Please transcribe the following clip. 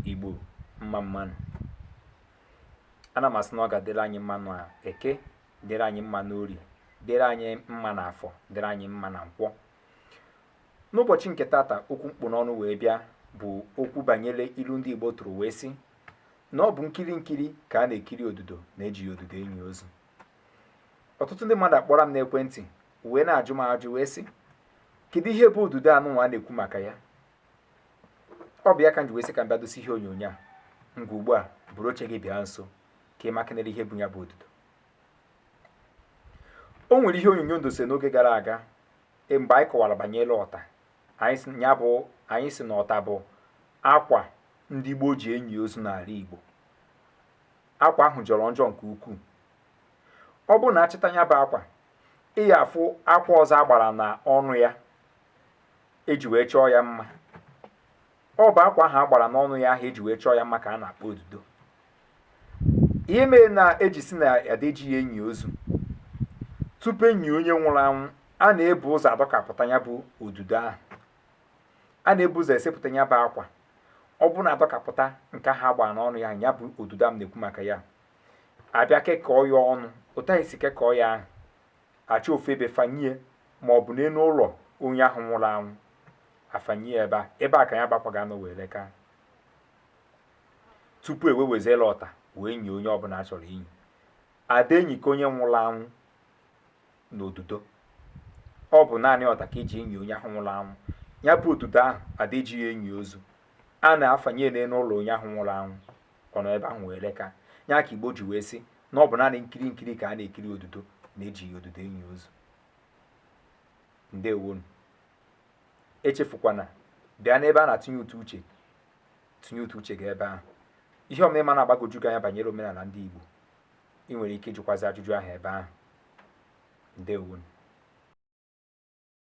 Igbo mma mmanụ. Ana m asị na ọ ga-adịrị anyị mma na Eke, dịrị anyị mma n'Orie, dịrị anyị mma n'Afọ, dịrị anyị mma na Nkwọ. N'ụbọchị nke tata, okwu mkpu n'ọnụ wee bịa bụ okwu banyere ilu ndị Igbo tụrụ wee sị na ọ bụ nkiri nkiri ka a na-ekiri odido na-ejighị odido enyi ozu. Ọtụtụ ndị mmadụ akpọrọ m n'ekwentị wee na-ajụ m ajụ wee sị, kedu ihe bụ odido anụnwa a na-ekwu maka ya? Ọ bụ ya ka m ji wee sị ka m bịa dosi ihe onyonyo a. Ngwa ugbu a buru oche gị bịa nso ka ị makenere ihe bụ ya bụ odido. O nwere ihe onyonyo ndose n'oge gara aga mgbe anyị kọwara banyere ọta. Anyị si na ọta bụ akwa ndị Igbo ji enyi ozu n'ala Igbo. Akwa ahụ jọrọ njọ nke ukwuu. Ọ bụrụ na achịta ya bụ akwa, ị ya afụ akwa ọzọ agbara na ọnụ ya eji wee chọọ ya mma. Ọ bụ akwa ahụ agbara n'ọnụ ya ahụ eji wee chọọ ya mma ka a na-akpọ odido. Ihe mere na eji si na adage enyi ozu. Tupu enyi onye nwụrụ anwụ, a na-ebu ụzọ adọkapụta ya bụ odido ahụ. A na-ebu ụzọ esepụta ya bụ akwa. Ọ bụrụ na adọkapụta nke ahụ agbara n'ọnụ ya, ya bụ odido a na-ekwu maka ya. Abịa kekọọ ya ọnụ, otu anyị si kekọọ ya ahụ, achọ ofu ebe fanyie ma ọ bụ n'elu ụlọ onye ahụ nwụrụ anwụ afanyie ebe a ka ya bakwa ga-anọ wee leka tupu eweweziela ọta wee nye onye ọbụla a chọrọ inyi. Ada enyi ka onye nwụrụ anwụ n'odido. Ọ bụ naanị ọta ka eji enyi onye ahụ nwụrụ anwụ. Ya bụ odido ahụ ada ejighị enyi ozu. A na-afanye n'elu ụlọ onye ahụ nwụrụ anwụ, ọ nọ ebe ahụ wee leka. Ya ka Igbo ji wee sị na ọ bụ naanị nkiri nkiri ka a na-ekiri odido na-ejighị odido enyi ozu. Ndewonu. Echefukwana, bịa n'ebe a na-atụnye ụtụ uche, tụnye ụtụ uche gị ebe ahụ. Ihe ọmụma ịma na-agbagoju gị anya banyere omenala ndị Igbo, ị nwere ike ịjụkwazi ajụjụ ahụ ebe ahụ. Ndewonu.